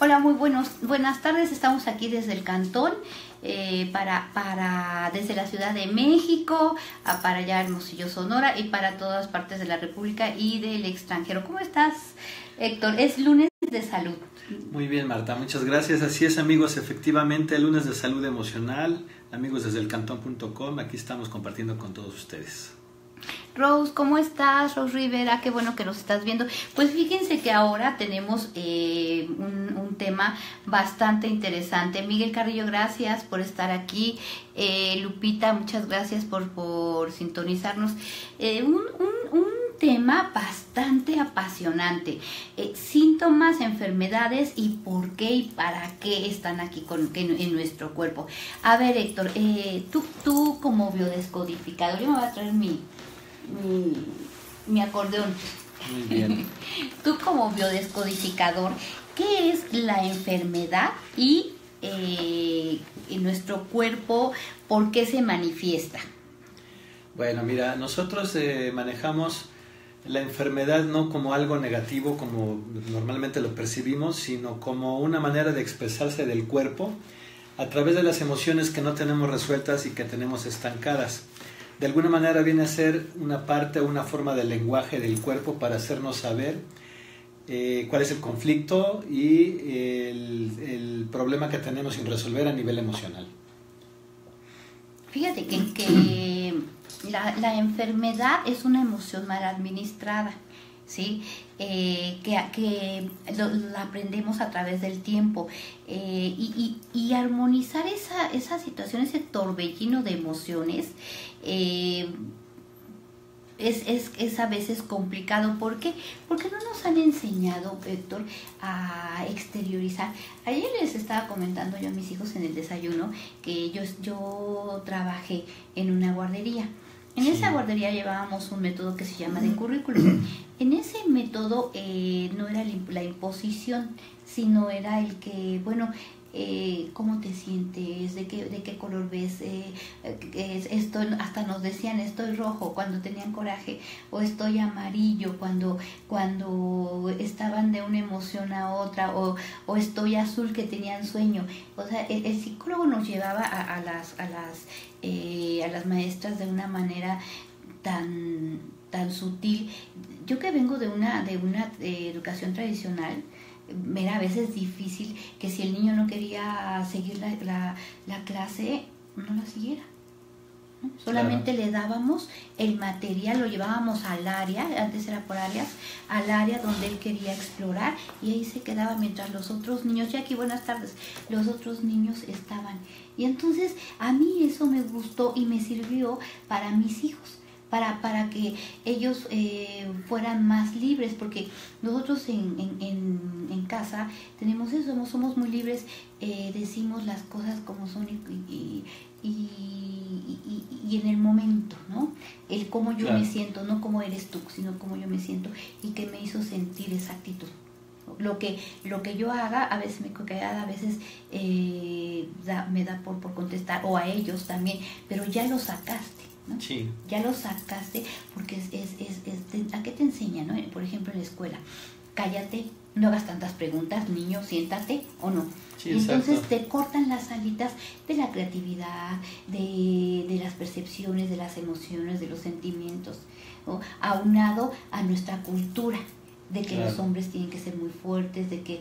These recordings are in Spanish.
Hola, muy buenas tardes. Estamos aquí desde el Cantón, desde la Ciudad de México, para allá Hermosillo, Sonora, y para todas partes de la República y del extranjero. ¿Cómo estás, Héctor? Es lunes de salud. Muy bien, Marta, muchas gracias. Así es, amigos, efectivamente, lunes de salud emocional, amigos desde elcantón.com, aquí estamos compartiendo con todos ustedes. Rose, ¿cómo estás? Rose Rivera, qué bueno que nos estás viendo. Pues fíjense que ahora tenemos un tema bastante interesante. Miguel Carrillo, gracias por estar aquí. Lupita, muchas gracias por sintonizarnos. Un tema bastante apasionante. Síntomas, enfermedades y por qué y para qué están aquí en nuestro cuerpo. A ver, Héctor, tú como biodescodificador, yo me voy a traer mi acordeón. Muy bien. Tú como biodescodificador, ¿qué es la enfermedad y en nuestro cuerpo, por qué se manifiesta? Bueno, mira, nosotros manejamos la enfermedad no como algo negativo como normalmente lo percibimos, sino como una manera de expresarse del cuerpo a través de las emociones que no tenemos resueltas y que tenemos estancadas. De alguna manera viene a ser una parte o una forma del lenguaje del cuerpo para hacernos saber cuál es el conflicto y el problema que tenemos sin resolver a nivel emocional. Fíjate que la enfermedad es una emoción mal administrada, ¿sí? Que la aprendemos a través del tiempo, y armonizar esa situación, ese torbellino de emociones, es a veces complicado. ¿Por qué? Porque no nos han enseñado, Héctor, a exteriorizar. Ayer les estaba comentando yo a mis hijos en el desayuno que yo trabajé en una guardería. En esa guardería llevábamos un método que se llama de currículum. En ese método no era la imposición, sino era el que, bueno, cómo te sientes, de qué color ves, hasta nos decían estoy rojo cuando tenían coraje, o estoy amarillo cuando estaban de una emoción a otra, o estoy azul que tenían sueño. O sea, el psicólogo nos llevaba a las maestras de una manera tan sutil. Yo que vengo de una educación tradicional, era a veces difícil que si el niño no quería seguir la clase, no la siguiera, ¿no? Solamente le dábamos el material, lo llevábamos al área, antes era por áreas, al área donde él quería explorar, y ahí se quedaba mientras los otros niños, Jackie, buenas tardes, los otros niños estaban. Y entonces a mí eso me gustó y me sirvió para mis hijos, para que ellos fueran más libres, porque nosotros en casa tenemos eso, somos muy libres, decimos las cosas como son y en el momento, ¿no? El cómo yo me siento, no cómo eres tú, sino cómo yo me siento y qué me hizo sentir esa actitud. Lo que yo haga, a veces me queda, a veces me da por contestar, o a ellos también, pero ya lo sacaste, ¿no? Sí. Ya lo sacaste, porque ¿a qué te enseñan, no? Por ejemplo, en la escuela, cállate, no hagas tantas preguntas, niño, siéntate, o no. Sí, entonces te cortan las alitas de la creatividad, de las percepciones, de las emociones, de los sentimientos, ¿no? Aunado a nuestra cultura, de que los hombres tienen que ser muy fuertes, de que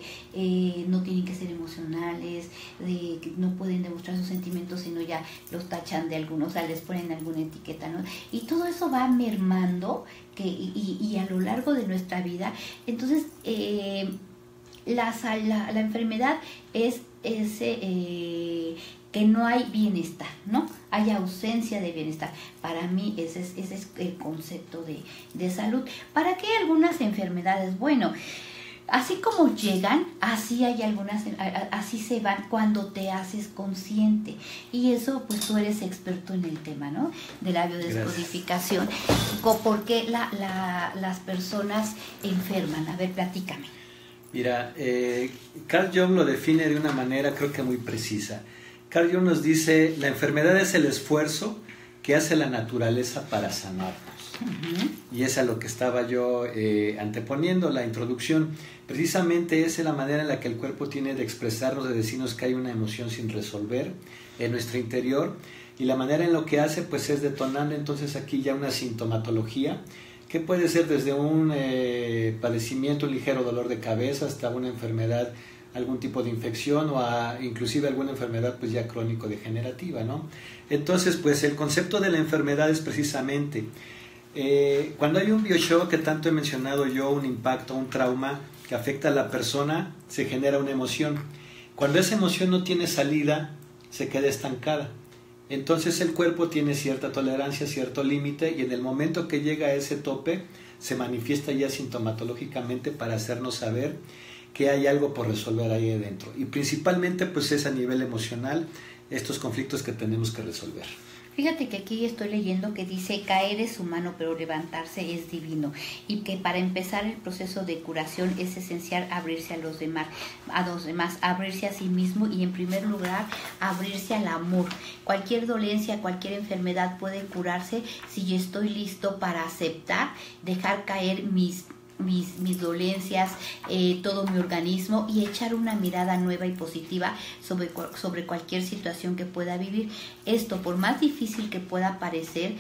no tienen que ser emocionales, de que no pueden demostrar sus sentimientos, sino ya los tachan de algunos, o sea, les ponen alguna etiqueta, ¿no? Y todo eso va mermando y a lo largo de nuestra vida. Entonces, la enfermedad es ese que no hay bienestar, ¿no? Hay ausencia de bienestar. Para mí ese es el concepto de salud. ¿Para qué algunas enfermedades? Bueno, así como llegan, así hay algunas, así se van cuando te haces consciente. Y eso, pues tú eres experto en el tema, ¿no? De la biodescodificación. ¿Por qué las personas enferman? A ver, platícame. Mira, Carl Jung lo define de una manera creo que muy precisa. Carl Jung nos dice, la enfermedad es el esfuerzo ¿qué hace la naturaleza para sanarnos? Y es a lo que estaba yo anteponiendo la introducción. Precisamente esa es la manera en la que el cuerpo tiene de expresarnos, de decirnos que hay una emoción sin resolver en nuestro interior, y la manera en lo que hace pues es detonando entonces aquí ya una sintomatología que puede ser desde un padecimiento, un ligero dolor de cabeza, hasta una enfermedad, algún tipo de infección, o inclusive alguna enfermedad pues ya crónico-degenerativa, ¿no? Entonces pues el concepto de la enfermedad es precisamente cuando hay un bioshock que tanto he mencionado yo, un impacto, un trauma que afecta a la persona, se genera una emoción. Cuando esa emoción no tiene salida, se queda estancada. Entonces el cuerpo tiene cierta tolerancia, cierto límite, y en el momento que llega a ese tope, se manifiesta ya sintomatológicamente para hacernos saber que hay algo por resolver ahí adentro. Y principalmente pues es a nivel emocional estos conflictos que tenemos que resolver. Fíjate que aquí estoy leyendo que dice: caer es humano, pero levantarse es divino, y que para empezar el proceso de curación es esencial abrirse a los demás, abrirse a sí mismo, y en primer lugar abrirse al amor. Cualquier dolencia, cualquier enfermedad puede curarse si yo estoy listo para aceptar, dejar caer mis dolencias, todo mi organismo, y echar una mirada nueva y positiva sobre cualquier situación que pueda vivir. Esto, por más difícil que pueda parecer,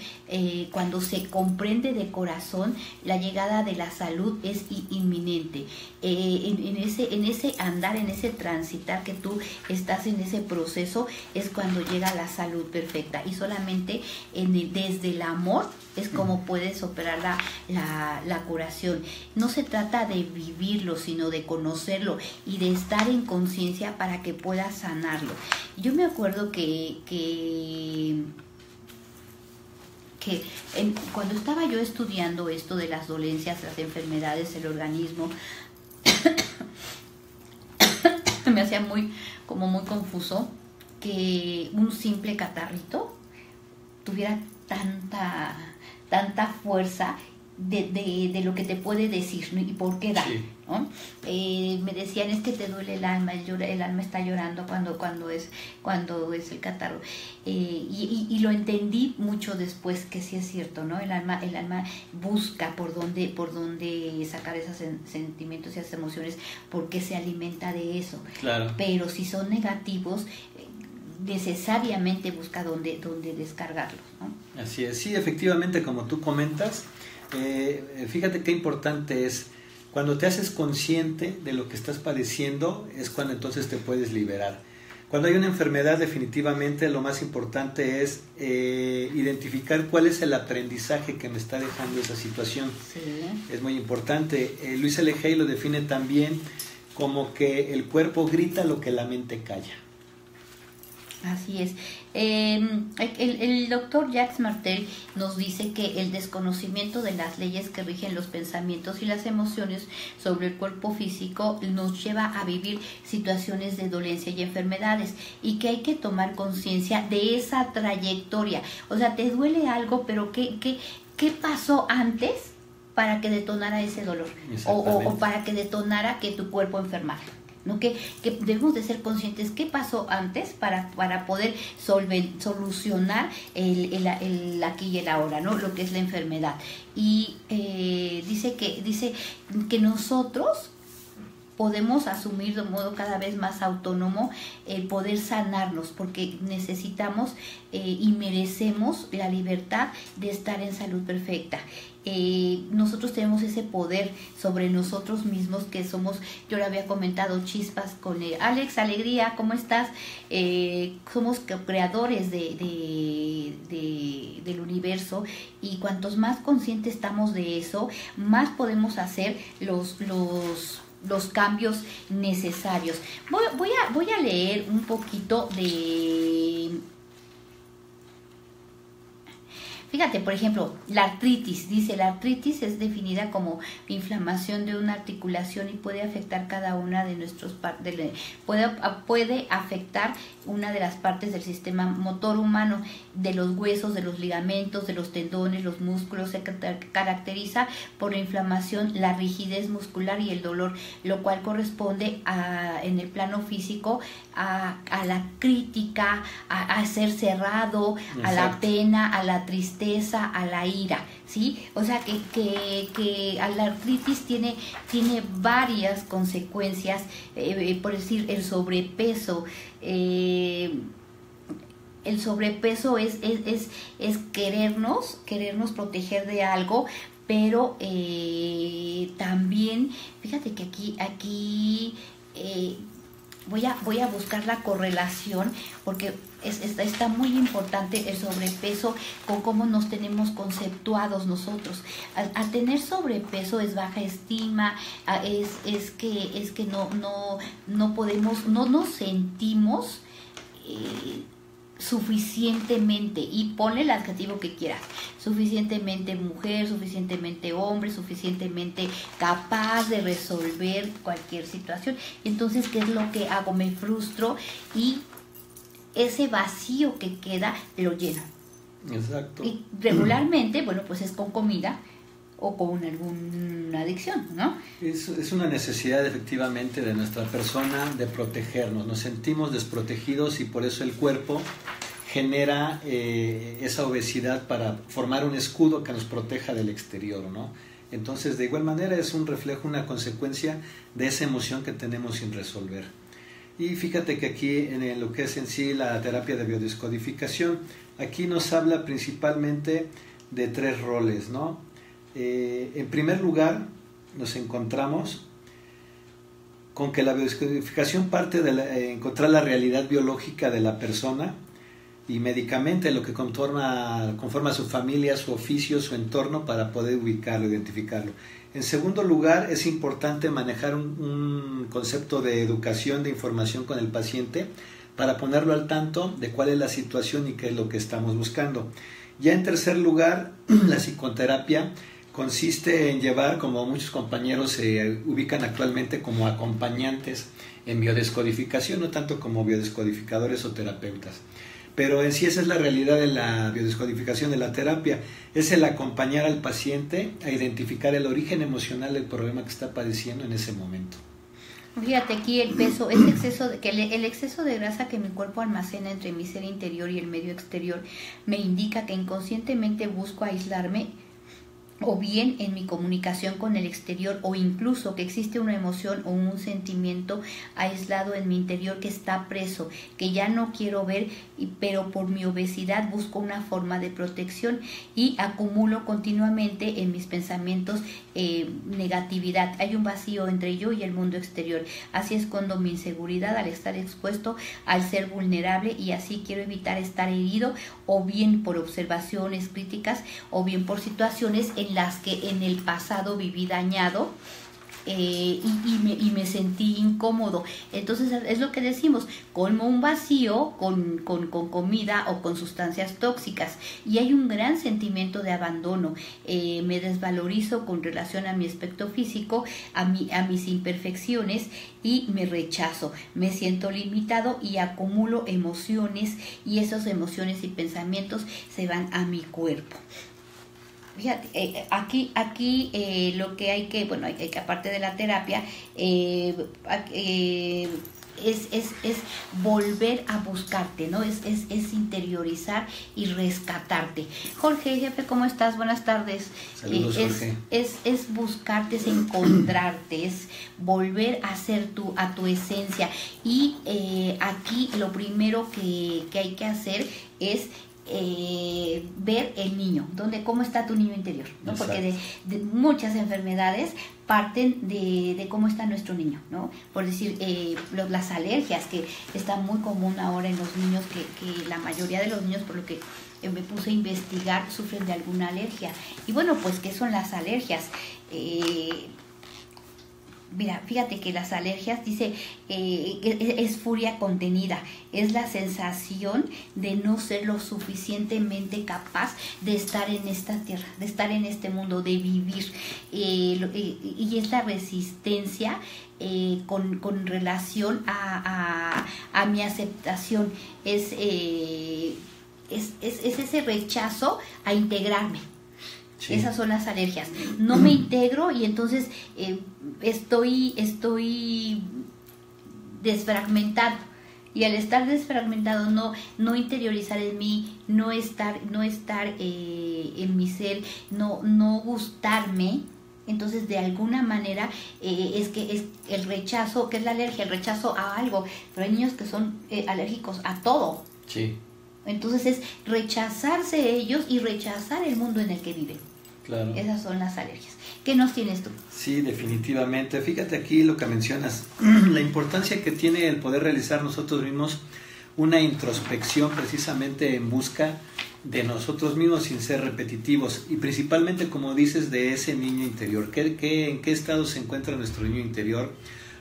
cuando se comprende de corazón, la llegada de la salud es inminente. En ese andar, en ese transitar que tú estás en ese proceso, es cuando llega la salud perfecta, y solamente desde el amor es como puedes operar la curación. No se trata de vivirlo, sino de conocerlo y de estar en conciencia para que puedas sanarlo. Yo me acuerdo que cuando estaba yo estudiando esto de las dolencias, las enfermedades, el organismo, me hacía muy confuso que un simple catarrito tuviera tanta fuerza de lo que te puede decir, ¿no? Y por qué da, sí, ¿no? Me decían: es que te duele el alma, el alma está llorando cuando es el catarro, y lo entendí mucho después, que sí es cierto, ¿no? El alma busca por dónde sacar esos sentimientos y esas emociones, porque se alimenta de eso. Claro. Pero si son negativos, necesariamente busca dónde descargarlos, ¿no? Así es, sí, efectivamente, como tú comentas, fíjate qué importante es, cuando te haces consciente de lo que estás padeciendo, es cuando entonces te puedes liberar. Cuando hay una enfermedad, definitivamente lo más importante es identificar cuál es el aprendizaje que me está dejando esa situación. Sí. Es muy importante. Luis L. Hay lo define también como que el cuerpo grita lo que la mente calla. Así es. El doctor Jacques Martel nos dice que el desconocimiento de las leyes que rigen los pensamientos y las emociones sobre el cuerpo físico nos lleva a vivir situaciones de dolencia y enfermedades, y que hay que tomar conciencia de esa trayectoria. O sea, te duele algo, pero ¿qué pasó antes para que detonara ese dolor? O para que detonara que tu cuerpo enfermara, ¿no? Que debemos de ser conscientes qué pasó antes para poder solucionar el aquí y el ahora, ¿no? Lo que es la enfermedad. Y dice que nosotros podemos asumir de modo cada vez más autónomo el poder sanarnos, porque necesitamos y merecemos la libertad de estar en salud perfecta. Nosotros tenemos ese poder sobre nosotros mismos, que somos, yo le había comentado, chispas con Alex, alegría, ¿cómo estás? Somos creadores del universo, y cuantos más conscientes estamos de eso, más podemos hacer los cambios necesarios. Voy a leer un poquito Fíjate, por ejemplo, la artritis. Dice, la artritis es definida como inflamación de una articulación y puede afectar cada una de nuestros puede afectar una de las partes del sistema motor humano, de los huesos, de los ligamentos, de los tendones, los músculos. Se caracteriza por la inflamación, la rigidez muscular y el dolor, lo cual corresponde en el plano físico a la crítica, a ser cerrado, a la pena, a la tristeza, a la ira, ¿sí? O sea que la artritis tiene varias consecuencias, por decir, el sobrepeso. El sobrepeso es querernos proteger de algo, pero también, fíjate que aquí voy a buscar la correlación, porque está muy importante el sobrepeso con cómo nos tenemos conceptuados nosotros. Al tener sobrepeso es baja estima, es que no podemos, no nos sentimos suficientemente, y ponle el adjetivo que quieras, suficientemente mujer, suficientemente hombre, suficientemente capaz de resolver cualquier situación. Entonces, ¿qué es lo que hago? Me frustro y ese vacío que queda lo lleno. Exacto. Y regularmente, bueno, pues es con comida o con alguna adicción, ¿no? Es una necesidad efectivamente de nuestra persona de protegernos. Nos sentimos desprotegidos y por eso el cuerpo genera esa obesidad para formar un escudo que nos proteja del exterior, ¿no? Entonces, de igual manera es un reflejo, una consecuencia de esa emoción que tenemos sin resolver. Y fíjate que aquí en lo que es en sí la terapia de biodescodificación, aquí nos habla principalmente de 3 roles, ¿no? En primer lugar, nos encontramos con que la biodescodificación parte de encontrar la realidad biológica de la persona y médicamente lo que conforma su familia, su oficio, su entorno para poder ubicarlo, identificarlo. En segundo lugar, es importante manejar un concepto de educación, de información con el paciente para ponerlo al tanto de cuál es la situación y qué es lo que estamos buscando. Ya en tercer lugar, la psicoterapia consiste en llevar, como muchos compañeros se ubican actualmente como acompañantes en biodescodificación, no tanto como biodescodificadores o terapeutas. Pero en sí esa es la realidad de la biodescodificación, de la terapia, es el acompañar al paciente a identificar el origen emocional del problema que está padeciendo en ese momento. Fíjate aquí el peso, el exceso de grasa que mi cuerpo almacena entre mi ser interior y el medio exterior me indica que inconscientemente busco aislarme, o bien en mi comunicación con el exterior, o incluso que existe una emoción o un sentimiento aislado en mi interior que está preso, que ya no quiero ver, pero por mi obesidad busco una forma de protección y acumulo continuamente en mis pensamientos negatividad. Hay un vacío entre yo y el mundo exterior. Así escondo mi inseguridad al estar expuesto, al ser vulnerable, y así quiero evitar estar herido, o bien por observaciones críticas, o bien por situaciones en las que en el pasado viví dañado y me sentí incómodo. Entonces es lo que decimos, colmo un vacío con comida o con sustancias tóxicas, y hay un gran sentimiento de abandono. Me desvalorizo con relación a mi aspecto físico, a mis imperfecciones, y me rechazo, me siento limitado y acumulo emociones, y esas emociones y pensamientos se van a mi cuerpo. Fíjate, aquí lo que hay que, bueno, hay que aparte de la terapia, es volver a buscarte, ¿no? Es interiorizar y rescatarte. Jorge, jefe, ¿cómo estás? Buenas tardes. Saludos, Jorge. Es buscarte, es encontrarte, es volver a ser a tu esencia. Y aquí lo primero que hay que hacer es ver el niño, cómo está tu niño interior, ¿no? Exacto. Porque de muchas enfermedades parten de cómo está nuestro niño, ¿no? Por decir, las alergias, que está muy común ahora en los niños, que la mayoría de los niños, por lo que me puse a investigar, sufren de alguna alergia. Y bueno, pues, ¿qué son las alergias? Mira, fíjate que las alergias, dice, es furia contenida, es la sensación de no ser lo suficientemente capaz de estar en esta tierra, de estar en este mundo, de vivir, y es la resistencia con relación a mi aceptación, es ese rechazo a integrarme. Sí. Esas son las alergias. No me integro y entonces estoy desfragmentado. Y al estar desfragmentado, no interiorizar en mí, no estar en mi ser, no gustarme. Entonces, de alguna manera, es el rechazo, que es la alergia, el rechazo a algo. Pero hay niños que son alérgicos a todo. Sí. Entonces es rechazarse ellos y rechazar el mundo en el que viven. Claro. Esas son las alergias. ¿Qué nos tienes tú? Sí, definitivamente. Fíjate aquí lo que mencionas, la importancia que tiene el poder realizar nosotros mismos una introspección precisamente en busca de nosotros mismos sin ser repetitivos y principalmente, como dices, de ese niño interior. ¿En qué estado se encuentra nuestro niño interior?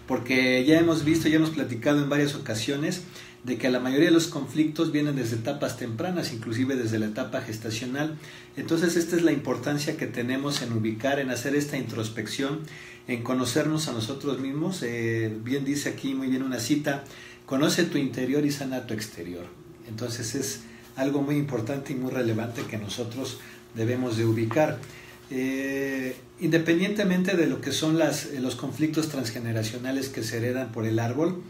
Porque ya hemos visto, ya hemos platicado en varias ocasiones de que la mayoría de los conflictos vienen desde etapas tempranas, inclusive desde la etapa gestacional. Entonces esta es la importancia que tenemos en ubicar, en hacer esta introspección, en conocernos a nosotros mismos. Bien dice aquí muy bien una cita: conoce tu interior y sana tu exterior. Entonces es algo muy importante y muy relevante que nosotros debemos de ubicar. Independientemente de lo que son los conflictos transgeneracionales que se heredan por el árbol,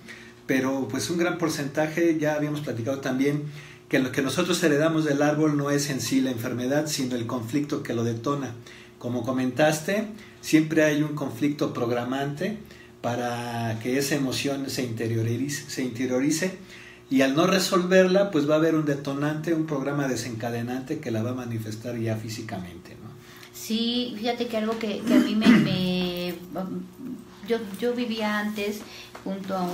pero pues un gran porcentaje, ya habíamos platicado también, que lo que nosotros heredamos del árbol no es en sí la enfermedad, sino el conflicto que lo detona. Como comentaste, siempre hay un conflicto programante para que esa emoción se interiorice, y al no resolverla, pues va a haber un detonante, un programa desencadenante que la va a manifestar ya físicamente, ¿no? Sí, fíjate que algo que a mí yo vivía antes junto a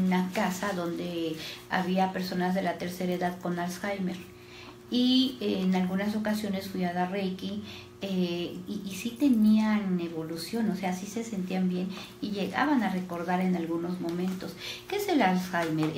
una casa donde había personas de la tercera edad con Alzheimer, y en algunas ocasiones fui a dar Reiki, y sí tenían evolución, o sea, sí se sentían bien y llegaban a recordar en algunos momentos. ¿Qué es el Alzheimer?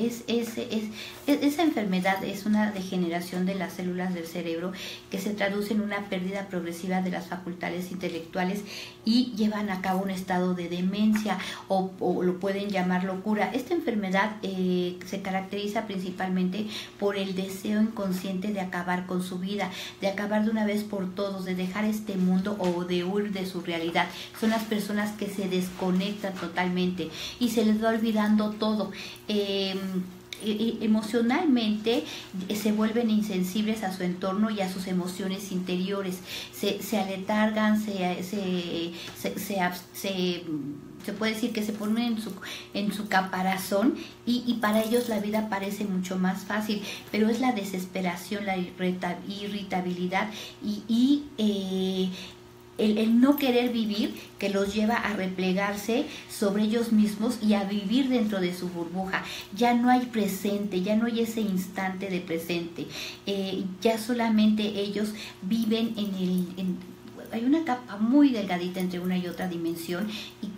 Esa enfermedad es una degeneración de las células del cerebro que se traduce en una pérdida progresiva de las facultades intelectuales y llevan a cabo un estado de demencia o lo pueden llamar locura. Esta enfermedad se caracteriza principalmente por el deseo inconsciente de acabar con su vida, de acabar de una vez por todos, de dejar este mundo o de huir de su realidad. Son las personas que se desconectan totalmente y se les va olvidando todo. Emocionalmente se vuelven insensibles a su entorno y a sus emociones interiores, se aletargan, se puede decir que se ponen en su caparazón y para ellos la vida parece mucho más fácil, pero es la desesperación, la irritabilidad y el no querer vivir que los lleva a replegarse sobre ellos mismos y a vivir dentro de su burbuja. Ya no hay presente, ya no hay ese instante de presente, ya solamente ellos viven hay una capa muy delgadita entre una y otra dimensión y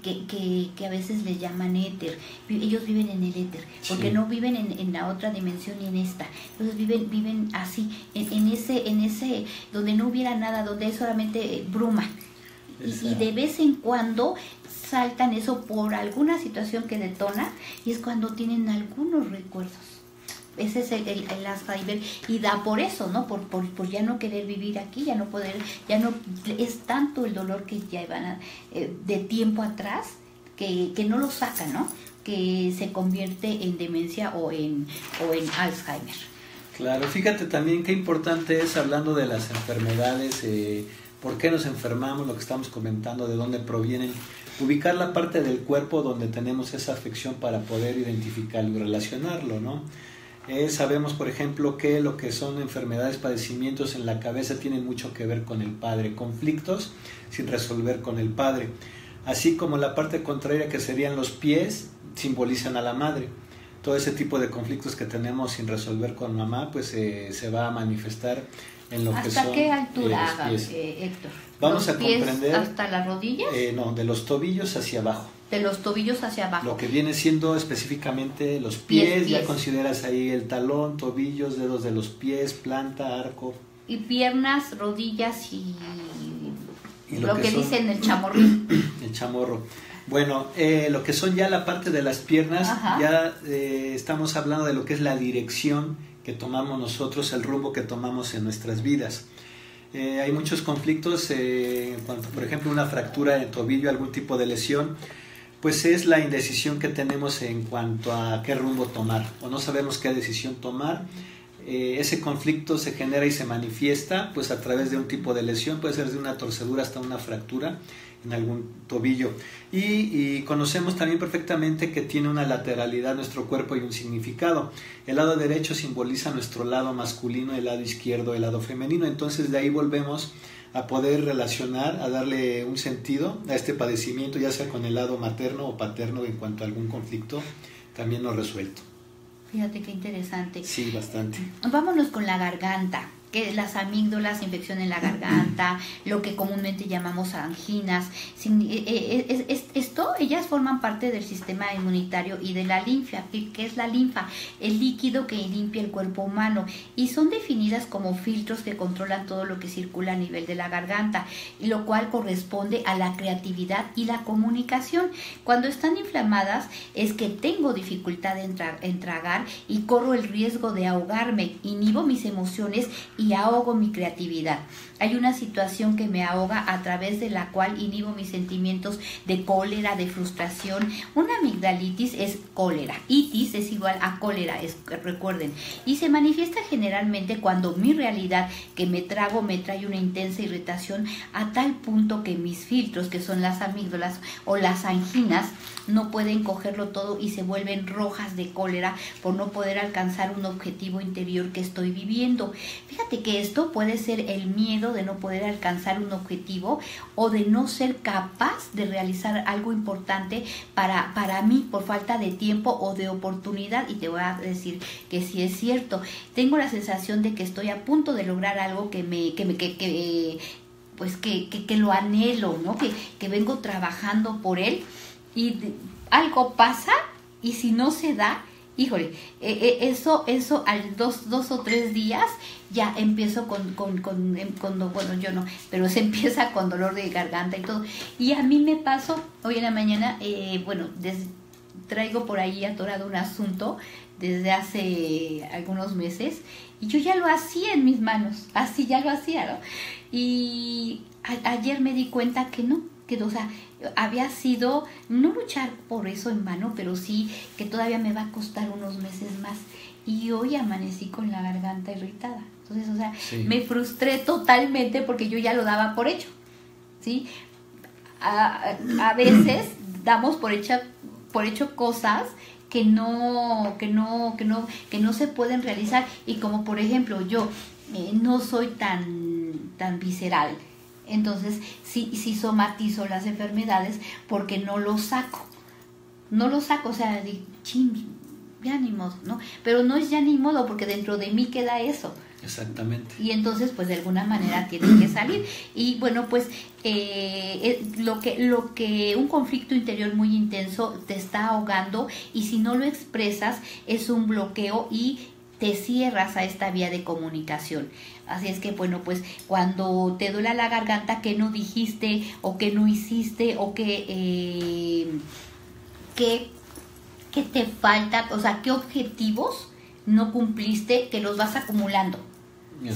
que a veces les llaman éter. Ellos viven en el éter, porque sí, no viven en la otra dimensión ni en esta. Entonces viven así, en ese donde no hubiera nada, donde es solamente bruma. Y de vez en cuando saltan eso por alguna situación que detona, y es cuando tienen algunos recuerdos. Ese es el Alzheimer, y da por eso, ¿no? Por ya no querer vivir aquí, ya no poder, ya no es tanto el dolor que llevan de tiempo atrás que no lo sacan, ¿no? Que se convierte en demencia o en Alzheimer. Claro, fíjate también qué importante es, hablando de las enfermedades, por qué nos enfermamos, lo que estamos comentando, de dónde provienen, ubicar la parte del cuerpo donde tenemos esa afección para poder identificarlo y relacionarlo, ¿no? Sabemos, por ejemplo, que lo que son enfermedades, padecimientos en la cabeza tienen mucho que ver con el padre, conflictos sin resolver con el padre, así como la parte contraria, que serían los pies, simbolizan a la madre. Todo ese tipo de conflictos que tenemos sin resolver con mamá, pues se va a manifestar en lo que son ¿Hasta qué altura, los pies. Héctor? Vamos a comprender ¿Hasta las rodillas? No, de los tobillos hacia abajo. De los tobillos hacia abajo. Lo que viene siendo específicamente los pies, ya consideras ahí el talón, tobillos, dedos de los pies, planta, arco. Y piernas, rodillas y lo que dicen el chamorrín. El chamorro. Bueno, lo que son ya la parte de las piernas, ajá, ya estamos hablando de lo que es la dirección que tomamos nosotros, el rumbo que tomamos en nuestras vidas. Hay muchos conflictos, cuando, por ejemplo, una fractura de tobillo, algún tipo de lesión, pues es la indecisión que tenemos en cuanto a qué rumbo tomar, o no sabemos qué decisión tomar. Ese conflicto se genera y se manifiesta pues a través de un tipo de lesión, puede ser de una torcedura hasta una fractura en algún tobillo, y conocemos también perfectamente que tiene una lateralidad nuestro cuerpo y un significado. El lado derecho simboliza nuestro lado masculino, el lado izquierdo el lado femenino. Entonces de ahí volvemos a poder relacionar, a darle un sentido a este padecimiento, ya sea con el lado materno o paterno en cuanto a algún conflicto también no resuelto. Fíjate qué interesante. Sí, bastante. Vámonos con la garganta, que las amígdalas, infección en la garganta, lo que comúnmente llamamos anginas. Esto, ellas forman parte del sistema inmunitario y de la linfa. ¿Qué es la linfa? El líquido que limpia el cuerpo humano, y son definidas como filtros que controlan todo lo que circula a nivel de la garganta, y lo cual corresponde a la creatividad y la comunicación. Cuando están inflamadas es que tengo dificultad en tragar y corro el riesgo de ahogarme, inhibo mis emociones y ahogo mi creatividad. Hay una situación que me ahoga a través de la cual inhibo mis sentimientos de cólera, de frustración. Una amigdalitis es cólera, itis es igual a cólera, recuerden, y se manifiesta generalmente cuando mi realidad que me trago me trae una intensa irritación a tal punto que mis filtros, que son las amígdalas o las anginas, no pueden cogerlo todo y se vuelven rojas de cólera por no poder alcanzar un objetivo interior que estoy viviendo. Fíjate que esto puede ser el miedo de no poder alcanzar un objetivo o de no ser capaz de realizar algo importante para mí por falta de tiempo o de oportunidad. Y te voy a decir que sí es cierto. Tengo la sensación de que estoy a punto de lograr algo que lo anhelo, ¿no? Que vengo trabajando por él, y algo pasa, y si no se da, híjole, eso al dos o tres días ya empiezo bueno, yo no, pero se empieza con dolor de garganta y todo. Y a mí me pasó hoy en la mañana, traigo por ahí atorado un asunto desde hace algunos meses, y yo ya lo hacía en mis manos, así ya lo hacía, ¿no? Y ayer me di cuenta que no, o sea, había sido no luchar por eso en vano, pero sí que todavía me va a costar unos meses más, y hoy amanecí con la garganta irritada. Entonces, o sea, sí, me frustré totalmente porque yo ya lo daba por hecho, ¿sí? A veces damos por hecho cosas que no se pueden realizar, y como por ejemplo yo no soy tan visceral, entonces sí somatizo las enfermedades porque no lo saco, o sea, ya ni modo, ¿no? Pero no es ya ni modo, porque dentro de mí queda eso. Exactamente. Y entonces pues de alguna manera tiene que salir. Y bueno, pues lo que un conflicto interior muy intenso te está ahogando, y si no lo expresas es un bloqueo y te cierras a esta vía de comunicación. Así es que bueno, pues cuando te duela la garganta, que no dijiste o que no hiciste o que te falta, o sea, qué objetivos no cumpliste, que los vas acumulando.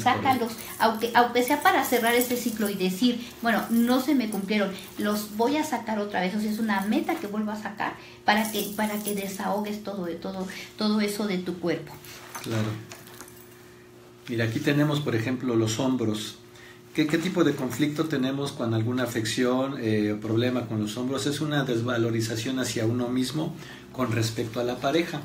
Sácalos, aunque sea para cerrar ese ciclo y decir, bueno, no se me cumplieron, los voy a sacar otra vez. O sea, es una meta que vuelvo a sacar para que desahogues todo eso de tu cuerpo. Claro. Mira, aquí tenemos, por ejemplo, los hombros. ¿Qué tipo de conflicto tenemos con alguna afección o problema con los hombros? Es una desvalorización hacia uno mismo con respecto a la pareja.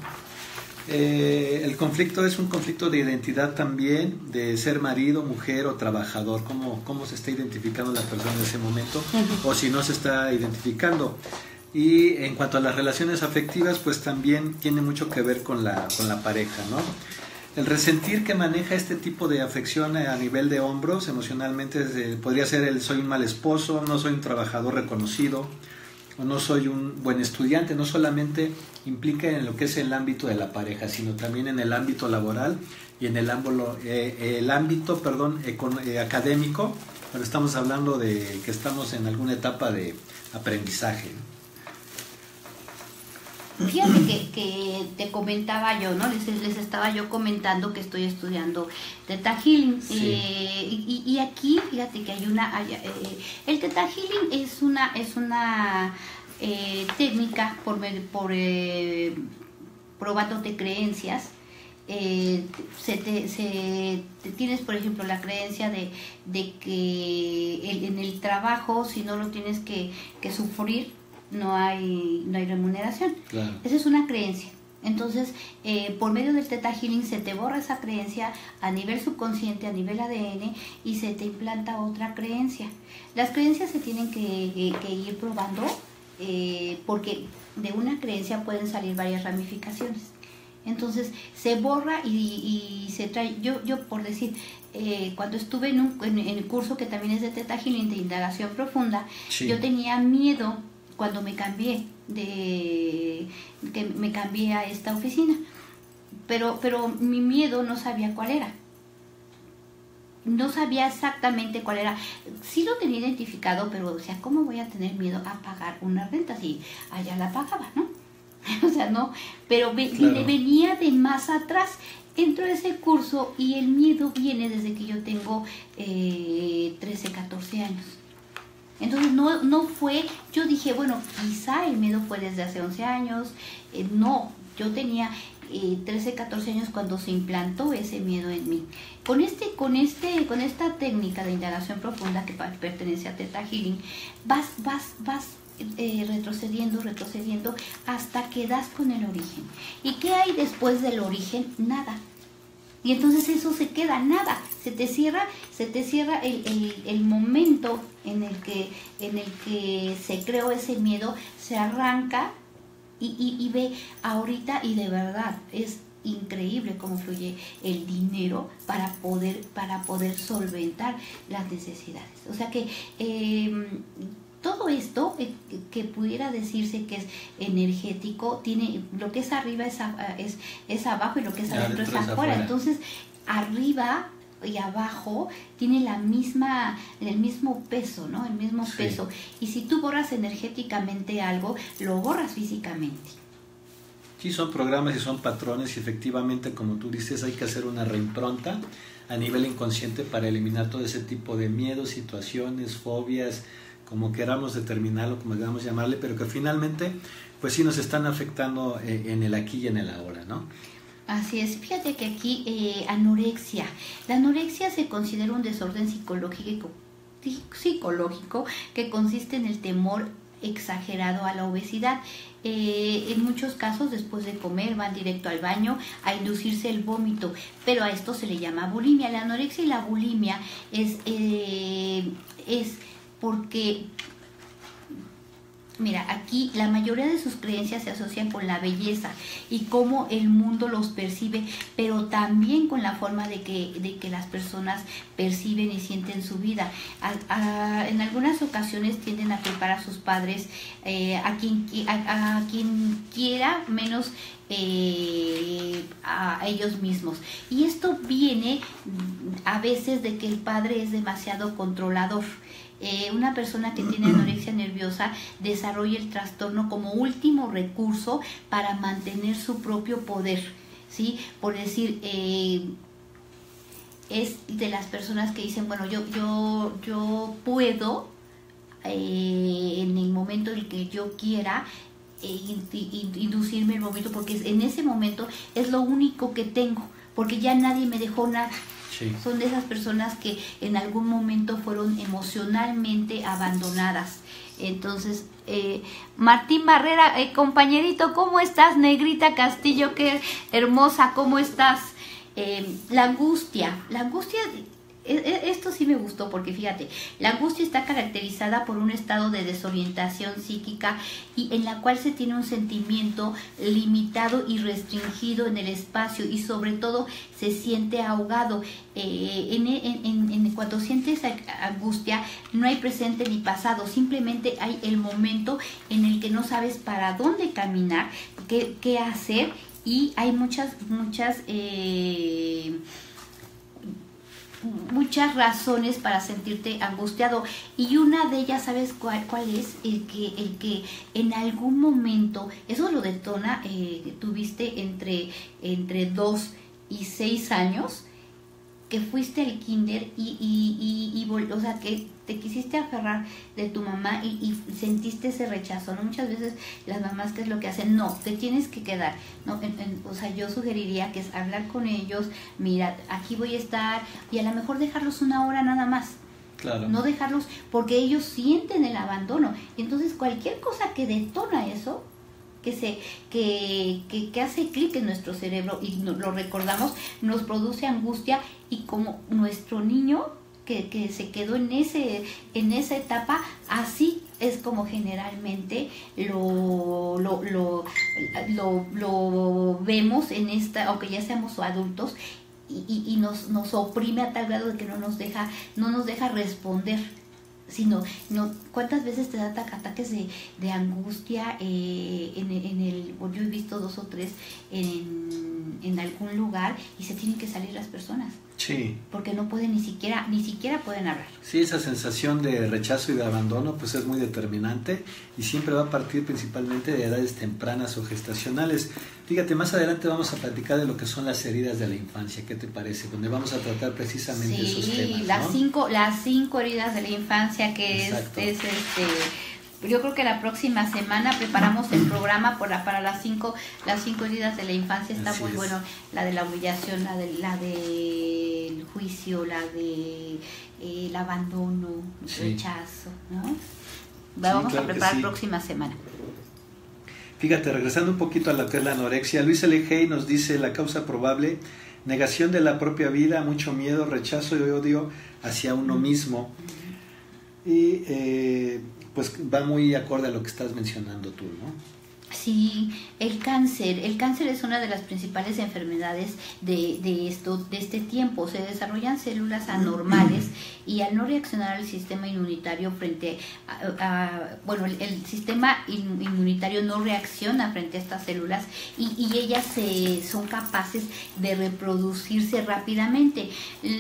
El conflicto es un conflicto de identidad también, de ser marido, mujer o trabajador. ¿Cómo se está identificando la persona en ese momento? O si no se está identificando. Y en cuanto a las relaciones afectivas, pues también tiene mucho que ver con la pareja, ¿no? El resentir que maneja este tipo de afección a nivel de hombros emocionalmente podría ser el soy un mal esposo, no soy un trabajador reconocido, o no soy un buen estudiante. No solamente implica en lo que es el ámbito de la pareja, sino también en el ámbito laboral y en el ámbito académico, cuando estamos hablando de que estamos en alguna etapa de aprendizaje, ¿no? Fíjate que te comentaba yo, ¿no? Les estaba yo comentando que estoy estudiando Theta Healing. Sí. Y aquí, fíjate que hay el Theta Healing es una técnica por probándote creencias. Tienes, por ejemplo, la creencia de que en el trabajo, si no lo tienes que sufrir, no hay remuneración. Claro. Esa es una creencia. Entonces, por medio del Theta Healing se te borra esa creencia a nivel subconsciente, a nivel ADN, y se te implanta otra creencia. Las creencias se tienen que ir probando, porque de una creencia pueden salir varias ramificaciones. Entonces se borra y se trae. Yo por decir, cuando estuve en el curso que también es de Theta Healing, de indagación profunda, Sí. yo tenía miedo cuando me cambié a esta oficina, pero mi miedo no sabía cuál era. No sabía exactamente cuál era. Sí lo tenía identificado, pero o sea, ¿cómo voy a tener miedo a pagar una renta si allá la pagaba, no? O sea, no, pero Claro. venía de más atrás. Entro a ese curso y el miedo viene desde que yo tengo 13, 14 años. Entonces no fue, yo dije, bueno, quizá el miedo fue desde hace 11 años. No, yo tenía 13, 14 años cuando se implantó ese miedo en mí. Con esta técnica de indagación profunda que pertenece a Theta Healing, vas retrocediendo hasta que das con el origen. ¿Y qué hay después del origen? Nada. Y entonces eso se queda, nada. Se te cierra el momento en el que se creó ese miedo, se arranca y ve ahorita, y de verdad es increíble cómo fluye el dinero para poder solventar las necesidades. O sea que todo esto que pudiera decirse que es energético, tiene lo que es arriba es abajo, y lo que es adentro es afuera. Entonces, arriba y abajo tiene el mismo peso, ¿no? El mismo peso. Y si tú borras energéticamente algo, lo borras físicamente. Sí, son programas y son patrones, y efectivamente, como tú dices, hay que hacer una reimpronta a nivel inconsciente para eliminar todo ese tipo de miedos, situaciones, fobias, como queramos determinarlo, como queramos llamarle, pero que finalmente pues sí nos están afectando en el aquí y en el ahora, ¿no? Así es. Fíjate que aquí anorexia. La anorexia se considera un desorden psicológico que consiste en el temor exagerado a la obesidad. En muchos casos, después de comer, van directo al baño a inducirse el vómito, pero a esto se le llama bulimia. La anorexia y la bulimia es porque, mira, aquí la mayoría de sus creencias se asocian con la belleza y cómo el mundo los percibe, pero también con la forma de que las personas perciben y sienten su vida. En algunas ocasiones tienden a culpar a sus padres, a quien quiera, menos a ellos mismos. Y esto viene a veces de que el padre es demasiado controlador. Una persona que tiene anorexia nerviosa desarrolla el trastorno como último recurso para mantener su propio poder, ¿sí? Por decir, es de las personas que dicen, bueno, yo puedo, en el momento en el que yo quiera, inducirme el vómito, porque en ese momento es lo único que tengo, porque ya nadie me dejó nada. Sí. Son de esas personas que en algún momento fueron emocionalmente abandonadas. Entonces, Martín Barrera, compañerito, ¿cómo estás? Negrita Castillo, qué hermosa, ¿cómo estás? La angustia Esto sí me gustó porque fíjate, la angustia está caracterizada por un estado de desorientación psíquica y en la cual se tiene un sentimiento limitado y restringido en el espacio y sobre todo se siente ahogado. Cuando sientes angustia no hay presente ni pasado, simplemente hay el momento en el que no sabes para dónde caminar, qué hacer, y hay muchas razones para sentirte angustiado, y una de ellas, ¿sabes cuál es? El que en algún momento eso lo detona. Tuviste entre 2 y 6 años que fuiste al kinder o sea, que te quisiste aferrar de tu mamá y sentiste ese rechazo, ¿no? Muchas veces las mamás, ¿qué es lo que hacen? No, te tienes que quedar, ¿no? O sea, yo sugeriría que es hablar con ellos, mira, aquí voy a estar, y a lo mejor dejarlos 1 hora nada más. Claro. No dejarlos, porque ellos sienten el abandono. Y entonces cualquier cosa que detona eso, que hace clic en nuestro cerebro y lo recordamos, nos produce angustia, y como nuestro niño que se quedó en esa etapa, así es como generalmente lo vemos en esta, aunque ya seamos adultos, y nos oprime a tal grado de que no nos deja responder. Sino, ¿cuántas veces te da ataques de angustia yo he visto 2 o 3 en algún lugar, y se tienen que salir las personas? Sí. Porque no pueden, ni siquiera pueden hablar. Sí, esa sensación de rechazo y de abandono pues es muy determinante, y siempre va a partir principalmente de edades tempranas o gestacionales. Fíjate, más adelante vamos a platicar de lo que son las heridas de la infancia. ¿Qué te parece? Donde vamos a tratar precisamente esos temas, ¿no? las 5 heridas de la infancia, que es yo creo que la próxima semana preparamos el programa para las 5 heridas de la infancia. Está muy bueno, la de la humillación, la del juicio, la de el abandono, rechazo, ¿no? Vamos a preparar próxima semana. Fíjate, regresando un poquito a lo que es la anorexia, Luis L. Hay nos dice: la causa probable, negación de la propia vida, mucho miedo, rechazo y odio hacia uno mismo. Y pues va muy acorde a lo que estás mencionando tú, ¿no? Sí, el cáncer es una de las principales enfermedades de este tiempo. Se desarrollan células anormales, y al no reaccionar al sistema inmunitario frente el sistema inmunitario no reacciona frente a estas células, y ellas son capaces de reproducirse rápidamente.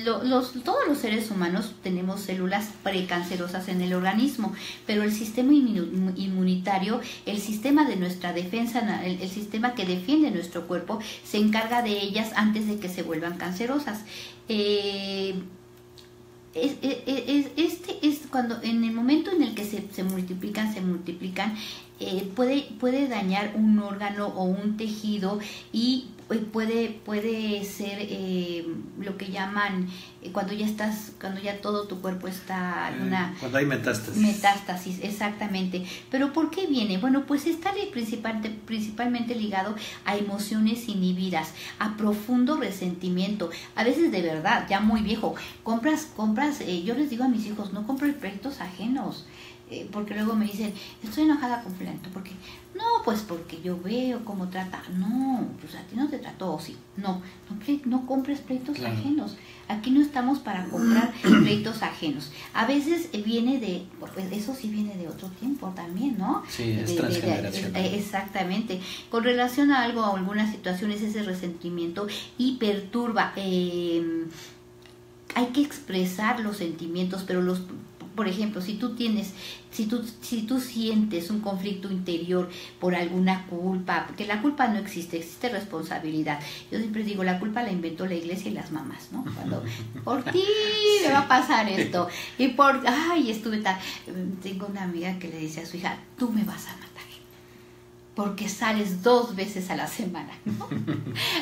Todos los seres humanos tenemos células precancerosas en el organismo, pero el sistema inmunitario, el sistema de nuestra defensa, el sistema que defiende nuestro cuerpo, se encarga de ellas antes de que se vuelvan cancerosas. Es cuando, en el momento en el que se multiplican, puede dañar un órgano o un tejido, y puede ser lo que llaman cuando ya todo tu cuerpo está cuando hay metástasis. Metástasis, exactamente. ¿Pero por qué viene? Bueno, pues está principalmente ligado a emociones inhibidas, a profundo resentimiento, a veces de verdad, ya muy viejo. Compras, yo les digo a mis hijos, no compren proyectos ajenos. Porque luego me dicen, estoy enojada con Fulano, porque no, pues porque yo veo cómo trata. No, pues a ti no te trató, o sí. No compres pleitos ajenos. Aquí no estamos para comprar pleitos ajenos. A veces viene eso sí viene de otro tiempo también, ¿no? Sí, es transgeneracional. Exactamente. Con relación a algo, a algunas situaciones, ese resentimiento y perturba. Hay que expresar los sentimientos, pero por ejemplo, si tú sientes un conflicto interior por alguna culpa, porque la culpa no existe responsabilidad. Yo siempre digo, la culpa la inventó la iglesia y las mamás, ¿no? Cuando por ti me va a pasar esto, y tengo una amiga que le dice a su hija, tú me vas a matar porque sales 2 veces a la semana, ¿no?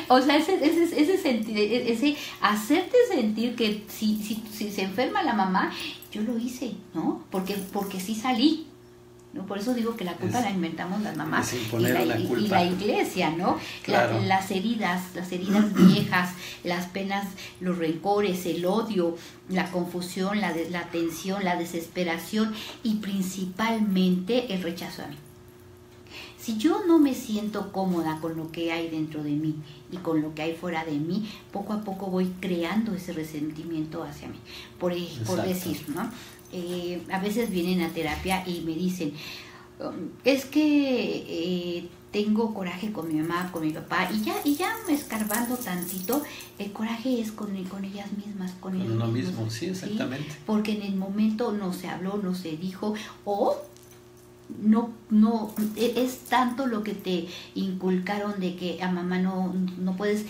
O sea, ese hacerte sentir que si se enferma la mamá, yo lo hice, ¿no? Porque sí salí. ¿no? Por eso digo que la culpa la inventamos las mamás y la iglesia, ¿no? Claro. Las heridas viejas, las penas, los rencores, el odio, la confusión, la tensión, la desesperación y principalmente el rechazo a mí. Si yo no me siento cómoda con lo que hay dentro de mí y con lo que hay fuera de mí, poco a poco voy creando ese resentimiento hacia mí. Por decir, ¿no? A veces vienen a terapia y me dicen, es que tengo coraje con mi mamá, con mi papá, y ya escarbando tantito, el coraje es con ellas mismas, con uno mismo, sí, exactamente. ¿sí? Porque en el momento no se habló, no se dijo, o no es tanto lo que te inculcaron de que a mamá no puedes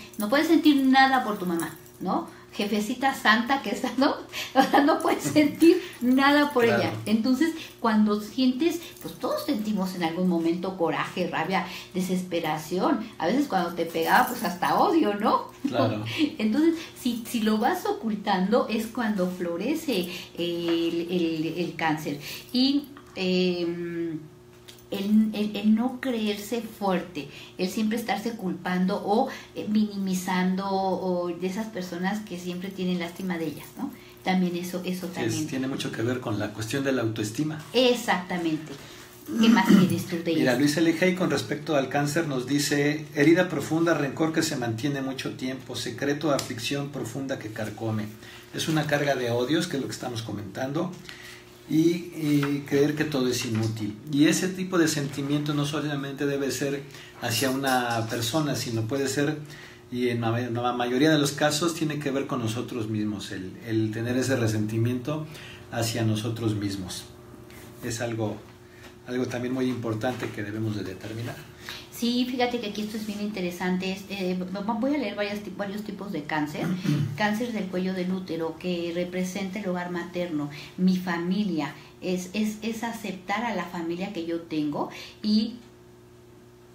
sentir nada por tu mamá, ¿no? Jefecita santa que está, ¿no? O sea, no puedes sentir nada por ella. Entonces, cuando sientes, pues todos sentimos en algún momento coraje, rabia, desesperación. A veces cuando te pegaba, pues hasta odio, ¿no? Claro. Entonces, si lo vas ocultando, es cuando florece el cáncer. Y el no creerse fuerte, el siempre estarse culpando o minimizando, o de esas personas que siempre tienen lástima de ellas, ¿no? También eso también tiene mucho que ver con la cuestión de la autoestima. Exactamente. ¿Qué más tienes tú de Mira, eso? Luis L.G. con respecto al cáncer nos dice: herida profunda, rencor que se mantiene mucho tiempo, secreto, aflicción profunda que carcome. Es una carga de odios, que es lo que estamos comentando, y creer que todo es inútil. Y ese tipo de sentimiento no solamente debe ser hacia una persona, sino puede ser, y en la mayoría de los casos, tiene que ver con nosotros mismos, el tener ese resentimiento hacia nosotros mismos. Es algo también muy importante que debemos de determinar. Sí, fíjate que aquí esto es bien interesante. Voy a leer varios tipos de cáncer. Cáncer del cuello del útero, que representa el hogar materno, mi familia. Es aceptar a la familia que yo tengo y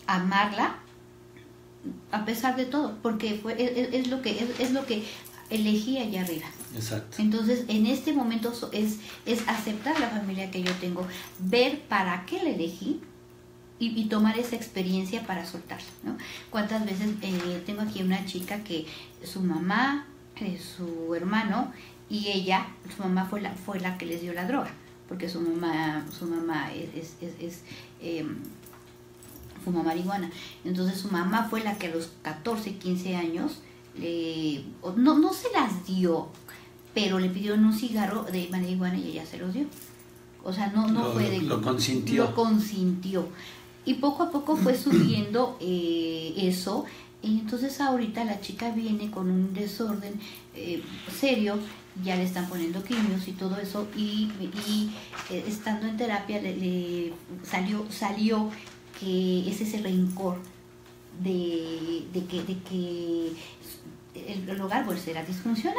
amarla a pesar de todo, porque es lo que elegí allá arriba. Exacto. Entonces, en este momento es aceptar la familia que yo tengo, ver para qué la elegí, y tomar esa experiencia para soltarla, ¿no? ¿Cuántas veces tengo aquí una chica que su mamá, su hermano y ella, su mamá fue la que les dio la droga, porque su mamá fuma marihuana. Entonces su mamá fue la que a los 14, 15 años no se las dio, pero le pidieron un cigarro de marihuana y ella se los dio. O sea, lo consintió. Y poco a poco fue subiendo eso. Y entonces ahorita la chica viene con un desorden serio, ya le están poniendo quimios y todo eso, y estando en terapia le salió que es ese rencor de que el hogar pues era disfuncional,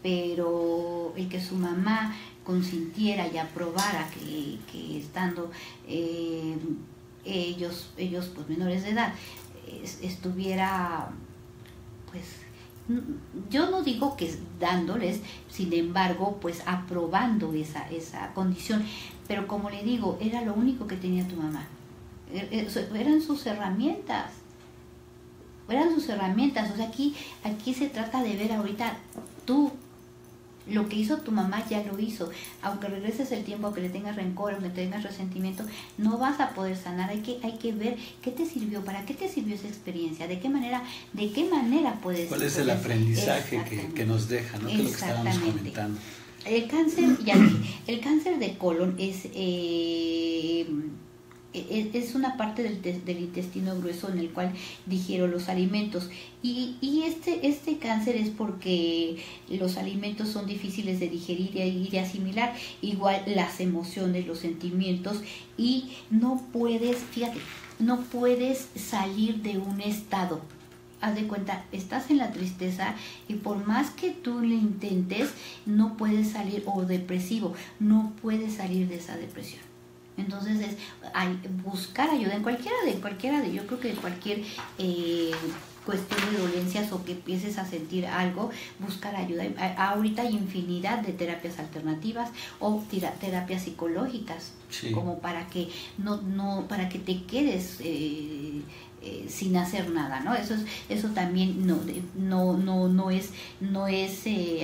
pero el que su mamá consintiera y aprobara que estando ellos pues menores de edad estuviera, pues yo no digo que dándoles, sin embargo pues aprobando esa condición, pero como le digo, era lo único que tenía tu mamá, eran sus herramientas. O sea, aquí se trata de ver ahorita tú. Lo que hizo tu mamá ya lo hizo. Aunque regreses el tiempo, aunque le tengas rencor, aunque tengas resentimiento, no vas a poder sanar. Hay que ver qué te sirvió, para qué te sirvió esa experiencia, de qué manera puedes... ¿Cuál es el aprendizaje que nos deja, ¿no? Que es lo que estábamos comentando. El cáncer, el cáncer de colon es una parte del intestino grueso en el cual digiero los alimentos, y este cáncer es porque los alimentos son difíciles de digerir y de asimilar, igual las emociones, los sentimientos, y no puedes salir de un estado. Haz de cuenta, estás en la tristeza y por más que tú le intentes, no puedes salir, o depresivo, no puedes salir de esa depresión. Entonces buscar ayuda en cualquiera de yo creo que en cualquier cuestión de dolencias, o que empieces a sentir algo, buscar ayuda. Ahorita hay infinidad de terapias alternativas o terapias psicológicas. Sí. como para que para que te quedes sin hacer nada, ¿no? Eso también no es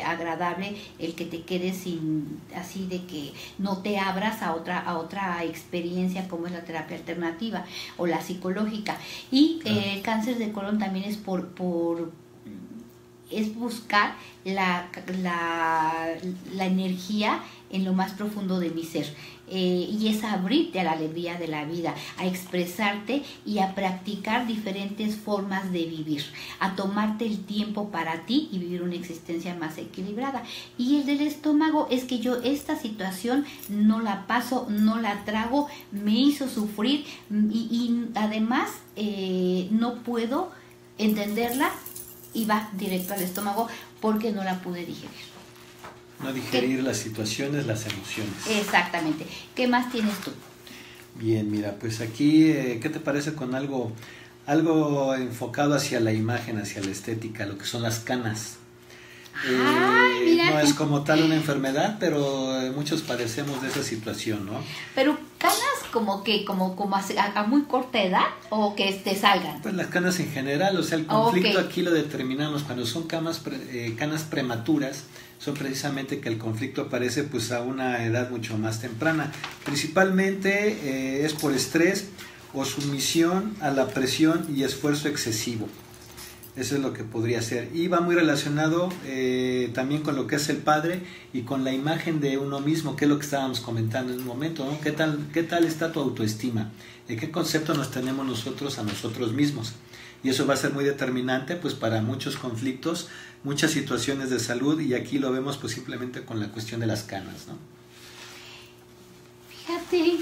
agradable, el que te quedes sin, así de que no te abras a otra experiencia como es la terapia alternativa o la psicológica. Y el cáncer de colon también es es buscar la energía en lo más profundo de mi ser, y es abrirte a la alegría de la vida, a expresarte y a practicar diferentes formas de vivir, a tomarte el tiempo para ti y vivir una existencia más equilibrada. Y el del estómago es que yo esta situación no la paso, no la trago, me hizo sufrir, y además no puedo entenderla y va directo al estómago porque no la pude digerir. No digerir las situaciones, las emociones. Exactamente. ¿Qué más tienes tú? Bien, mira, pues aquí, ¿qué te parece con algo enfocado hacia la imagen, hacia la estética, lo que son las canas? Mira. No es como tal una enfermedad, pero muchos padecemos de esa situación, ¿no? Pero canas como a muy corta edad, o que te salgan. Pues las canas en general, o sea, el conflicto aquí lo determinamos cuando son canas prematuras, son precisamente que el conflicto aparece pues a una edad mucho más temprana. Principalmente es por estrés o sumisión a la presión y esfuerzo excesivo. Eso es lo que podría ser. Y va muy relacionado también con lo que es el padre y con la imagen de uno mismo, que es lo que estábamos comentando en un momento, ¿no? ¿Qué tal está tu autoestima? ¿De qué concepto nos tenemos nosotros a nosotros mismos? Y eso va a ser muy determinante pues para muchos conflictos, muchas situaciones de salud, y aquí lo vemos pues simplemente con la cuestión de las canas, ¿no? Fíjate,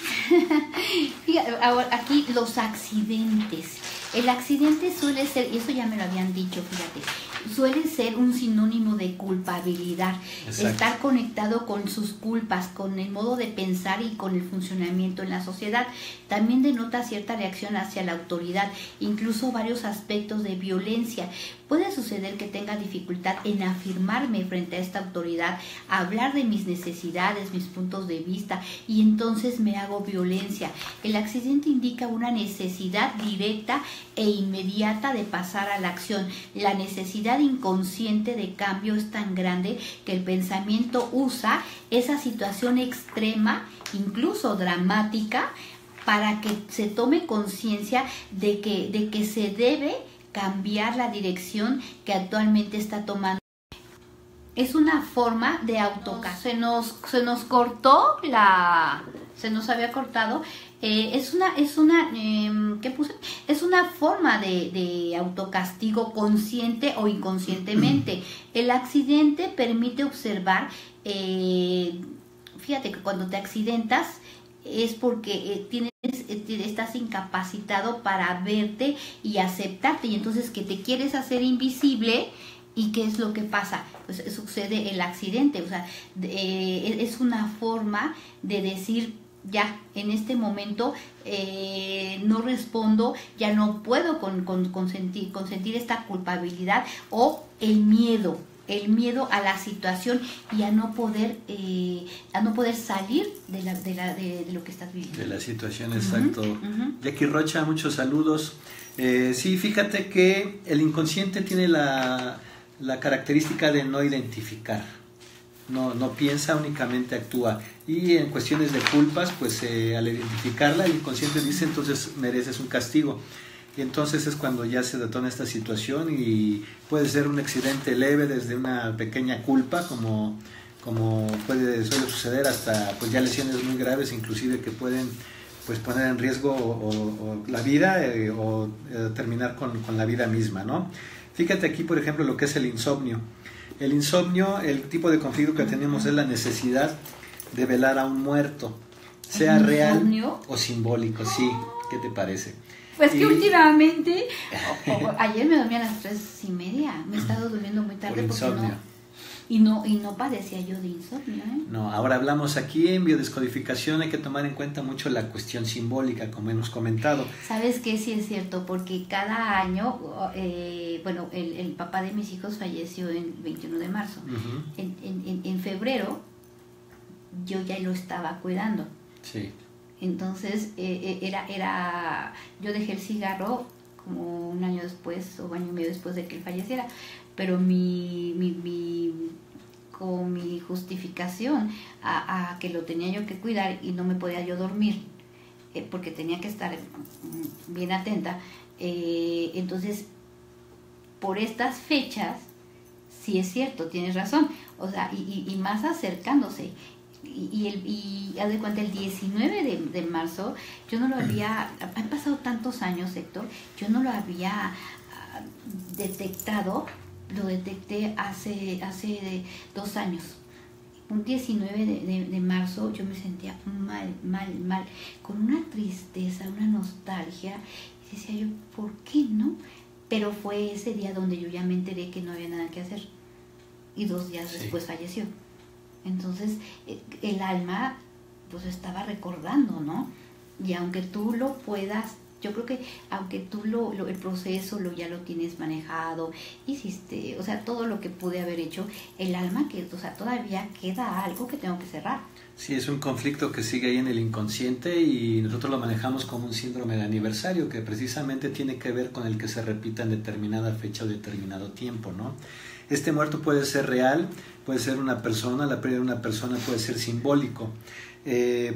ahora aquí los accidentes. El accidente suele ser, y eso ya me lo habían dicho, fíjate, suele ser un sinónimo de culpabilidad. Exacto. Estar conectado con sus culpas, con el modo de pensar y con el funcionamiento en la sociedad. También denota cierta reacción hacia la autoridad, incluso varios aspectos de violencia. Puede suceder que tenga dificultad en afirmarme frente a esta autoridad, hablar de mis necesidades, mis puntos de vista, y entonces me hago violencia. El accidente indica una necesidad directa e inmediata de pasar a la acción. La necesidad inconsciente de cambio es tan grande que el pensamiento usa esa situación extrema, incluso dramática, para que se tome conciencia de que se debe cambiar la dirección que actualmente está tomando. Es una forma de autocastigo. Se nos cortó se nos había cortado. Es una forma de autocastigo consciente o inconscientemente. El accidente permite observar, fíjate que cuando te accidentas es porque estás incapacitado para verte y aceptarte, y entonces que te quieres hacer invisible. ¿Y qué es lo que pasa? Pues sucede el accidente. O sea, es una forma de decir, ya, en este momento no respondo, ya no puedo consentir esta culpabilidad o el miedo a la situación y a no poder salir de lo que estás viviendo. De la situación, exacto. Jackie Rocha, muchos saludos. Sí, fíjate que el inconsciente tiene la característica de no identificar, no piensa, únicamente actúa, y en cuestiones de culpas, pues al identificarla, el inconsciente dice, entonces mereces un castigo, y entonces es cuando ya se detona esta situación, y puede ser un accidente leve desde una pequeña culpa, como suele suceder, hasta pues ya lesiones muy graves, inclusive que pueden pues poner en riesgo o la vida o terminar con la vida misma, ¿no? Fíjate aquí, por ejemplo, lo que es el insomnio. El insomnio, el tipo de conflicto que tenemos es la necesidad de velar a un muerto, sea real o simbólico, sí. ¿Qué te parece? Pues que últimamente, ayer me dormí a las 3:30, me he estado durmiendo muy tarde porque no padecía yo de insomnio, ¿eh? No, ahora hablamos aquí en biodescodificación, hay que tomar en cuenta mucho la cuestión simbólica, como hemos comentado. ¿Sabes qué? Sí es cierto, porque cada año, el papá de mis hijos falleció el 21 de marzo. En febrero yo ya lo estaba cuidando. Sí. Entonces, yo dejé el cigarro como un año después o año y medio después de que él falleciera, pero como mi justificación a que lo tenía yo que cuidar y no me podía yo dormir, porque tenía que estar bien atenta, entonces, por estas fechas, sí es cierto, tienes razón, o sea, y más acercándose. Y haz de cuenta, el 19 de marzo, yo no lo había, han pasado tantos años, Héctor, yo no lo había detectado, lo detecté hace 2 años. Un 19 de marzo yo me sentía mal, con una tristeza, una nostalgia, y decía yo, ¿por qué no? Pero fue ese día donde yo ya me enteré que no había nada que hacer, y 2 días después falleció. Entonces, el alma pues estaba recordando, ¿no? Y aunque tú lo puedas, yo creo que aunque tú el proceso ya lo tienes manejado, hiciste, o sea, todo lo que pude haber hecho, el alma, o sea, todavía queda algo que tengo que cerrar. Sí, es un conflicto que sigue ahí en el inconsciente y nosotros lo manejamos como un síndrome de aniversario que precisamente tiene que ver con el que se repita en determinada fecha o determinado tiempo, ¿no? Este muerto puede ser real, puede ser una persona, la pérdida de una persona puede ser simbólico,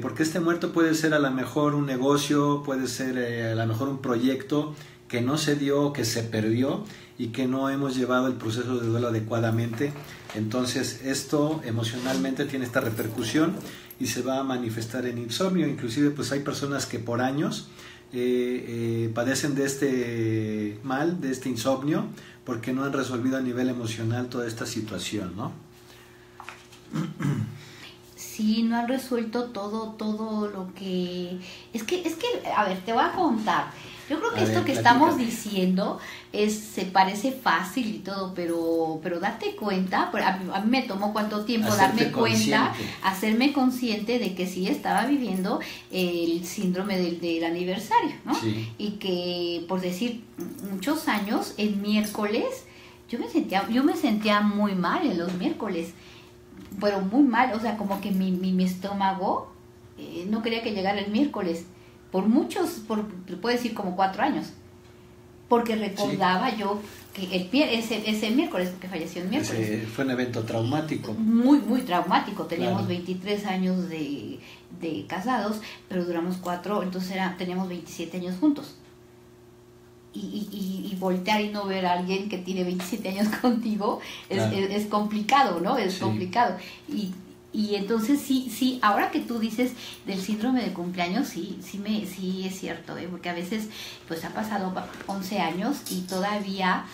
porque este muerto puede ser a lo mejor un negocio, puede ser a lo mejor un proyecto que no se dio, que se perdió y que no hemos llevado el proceso de duelo adecuadamente. Entonces esto emocionalmente tiene esta repercusión y se va a manifestar en insomnio. Inclusive pues hay personas que por años padecen de este mal, de este insomnio, porque no han resolvido a nivel emocional toda esta situación, ¿no? Sí, no han resuelto todo lo que... Es que, a ver, te voy a contar. Yo creo que esto que estamos diciendo se parece fácil y todo, pero date cuenta, a mí me tomó cuánto tiempo darme cuenta, hacerme consciente de que sí estaba viviendo el síndrome del aniversario, ¿no? Sí. Y que, por decir, muchos años, el miércoles, yo me sentía muy mal en los miércoles, pero muy mal, o sea, como que mi estómago no quería que llegara el miércoles. Puedo decir como 4 años, porque recordaba yo que ese miércoles, porque falleció el miércoles. Fue un evento traumático. Muy, muy traumático. Teníamos 23 años de casados, pero duramos 4, entonces teníamos 27 años juntos. Y voltear y no ver a alguien que tiene 27 años contigo es complicado, ¿no? Es complicado. Y entonces sí, ahora que tú dices del síndrome de cumpleaños, sí es cierto, porque a veces pues ha pasado 11 años y todavía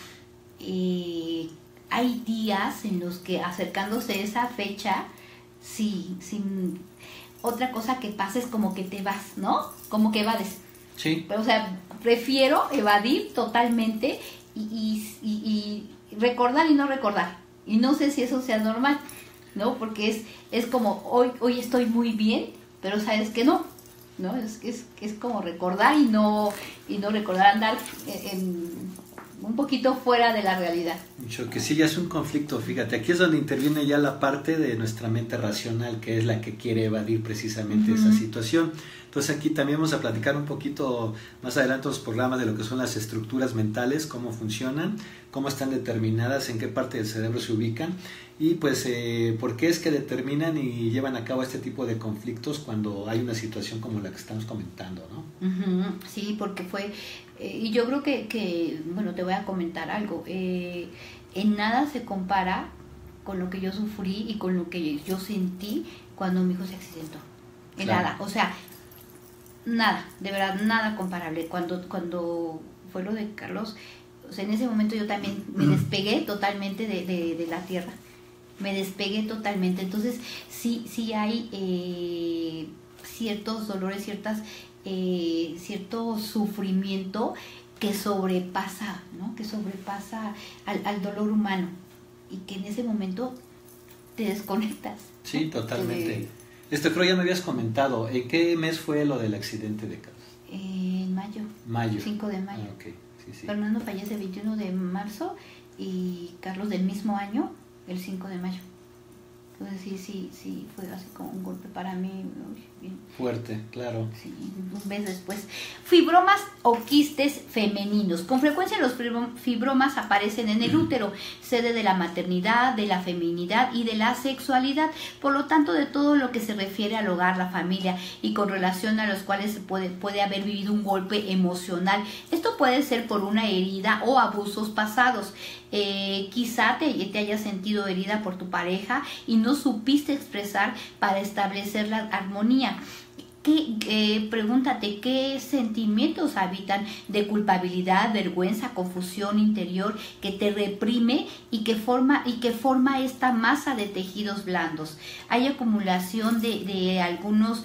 hay días en los que acercándose esa fecha, otra cosa que pasa es como que te vas, ¿no? Como que evades. Sí. Pero, o sea, prefiero evadir totalmente y recordar y no recordar. Y no sé si eso sea normal, ¿no? Porque es como hoy estoy muy bien, pero sabes que no, es como recordar y no recordar, andar un poquito fuera de la realidad. Mucho que sí, ya es un conflicto, fíjate, aquí es donde interviene ya la parte de nuestra mente racional, que es la que quiere evadir precisamente esa situación. Entonces aquí también vamos a platicar un poquito más adelante los programas de lo que son las estructuras mentales, cómo funcionan, cómo están determinadas, en qué parte del cerebro se ubican y pues por qué es que determinan y llevan a cabo este tipo de conflictos cuando hay una situación como la que estamos comentando, ¿no? Sí, porque fue, y yo creo que, bueno, te voy a comentar algo, en nada se compara con lo que yo sufrí y con lo que yo sentí cuando mi hijo se accidentó, en nada, o sea, nada, de verdad, nada comparable. Cuando fue lo de Carlos, o sea, en ese momento yo también me despegué totalmente de la tierra. Me despegué totalmente. Entonces, sí hay ciertos dolores, cierto sufrimiento que sobrepasa, ¿no? Que sobrepasa al dolor humano. Y que en ese momento te desconectas. Sí, totalmente. Creo ya me habías comentado, ¿en qué mes fue lo del accidente de Carlos? En mayo. Mayo. 5 de mayo. Ah, okay. Sí. Fernando fallece el 21 de marzo y Carlos del mismo año, el 5 de mayo. Entonces sí, fue así como un golpe para mí Fuerte, claro. Sí, un mes después. Fibromas o quistes femeninos. Con frecuencia los fibromas aparecen en el útero, sede de la maternidad, de la feminidad y de la sexualidad. Por lo tanto, de todo lo que se refiere al hogar, la familia y con relación a los cuales puede haber vivido un golpe emocional. Esto puede ser por una herida o abusos pasados. Quizá te hayas sentido herida por tu pareja y no supiste expresar para establecer la armonía. Pregúntate qué sentimientos habitan de culpabilidad, vergüenza, confusión interior que te reprime y que forma esta masa de tejidos blandos. Hay acumulación de algunos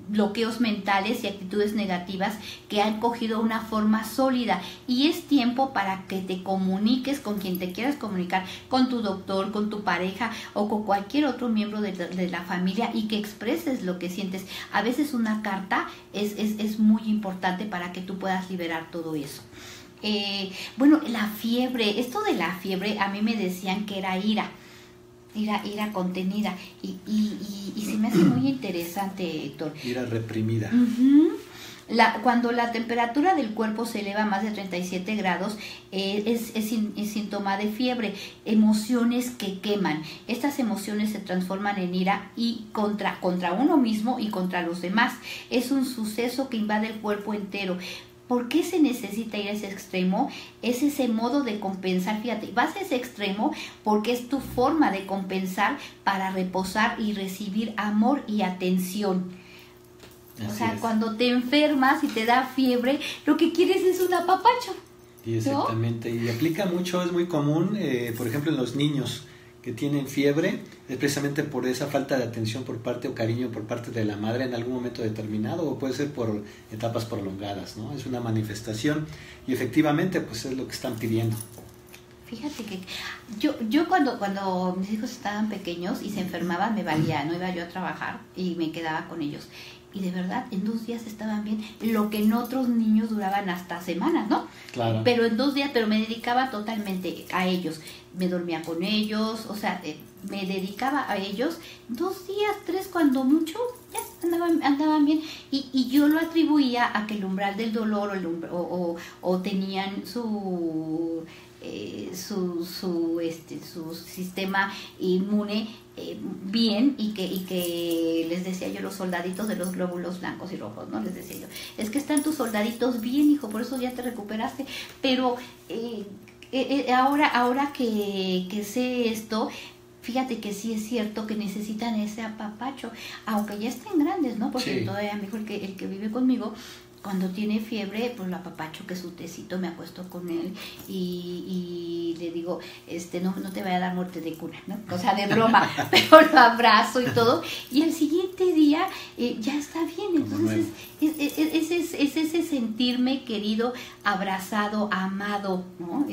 bloqueos mentales y actitudes negativas que han cogido una forma sólida, y es tiempo para que te comuniques con quien te quieras comunicar, con tu doctor, con tu pareja o con cualquier otro miembro de la familia, y que expreses lo que sientes. A veces una carta es muy importante para que tú puedas liberar todo eso. Bueno, la fiebre, esto de la fiebre a mí me decían que era ira contenida, y se me hace muy interesante, Héctor. Ira reprimida. Cuando la temperatura del cuerpo se eleva a más de 37 grados, es síntoma de fiebre. Emociones que queman. Estas emociones se transforman en ira y contra uno mismo y contra los demás. Es un suceso que invade el cuerpo entero. ¿Por qué se necesita ir a ese extremo? Es ese modo de compensar. Fíjate, vas a ese extremo porque es tu forma de compensar para reposar y recibir amor y atención. O sea, cuando te enfermas y te da fiebre, lo que quieres es un apapacho. Y exactamente, ¿no? Y aplica mucho, es muy común, por ejemplo, en los niños que tienen fiebre, es precisamente por esa falta de atención por parte o cariño por parte de la madre en algún momento determinado, o puede ser por etapas prolongadas, ¿no? Es una manifestación y efectivamente pues es lo que están pidiendo. Fíjate que yo cuando mis hijos estaban pequeños y se enfermaban, me valía, no iba yo a trabajar y me quedaba con ellos. Y de verdad, en 2 días estaban bien, lo que en otros niños duraban hasta semanas, ¿no? Claro. Pero en 2 días, pero me dedicaba totalmente a ellos. Me dormía con ellos, o sea, me dedicaba a ellos. 2 días, 3 cuando mucho, ya andaban bien. Y yo lo atribuía a que el umbral del dolor o tenían su sistema inmune bien, y que les decía yo, los soldaditos de los glóbulos blancos y rojos, ¿no? Les decía yo, es que están tus soldaditos bien, hijo, por eso ya te recuperaste. Pero ahora que sé esto, fíjate que sí es cierto que necesitan ese apapacho, aunque ya estén grandes, ¿no? Porque sí, todavía mejor el que vive conmigo, cuando tiene fiebre, pues lo apapacho, que es su tecito, me acuesto con él y le digo, no te vaya a dar muerte de cuna, ¿no? O sea, de broma, pero lo abrazo y todo, y al siguiente día ya está bien. Entonces es ese sentirme querido, abrazado, amado, ¿no?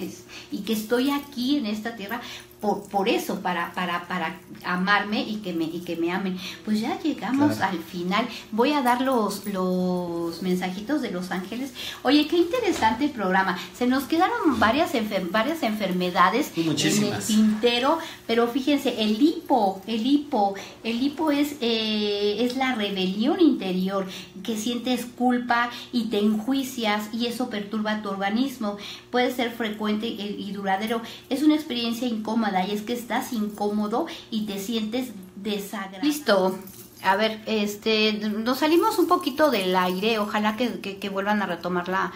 Y que estoy aquí en esta tierra por eso, para amarme y que me amen. Pues ya llegamos al final. Voy a dar los mensajitos de los ángeles. Oye, qué interesante el programa. Se nos quedaron varias enfermedades en el tintero, pero fíjense, el hipo es la rebelión interior, que sientes culpa y te enjuicias, y eso perturba tu organismo. Puede ser frecuente y duradero. Es una experiencia incómoda, y es que estás incómodo y te sientes desagradable. Listo. A ver, nos salimos un poquito del aire. Ojalá que vuelvan a retomar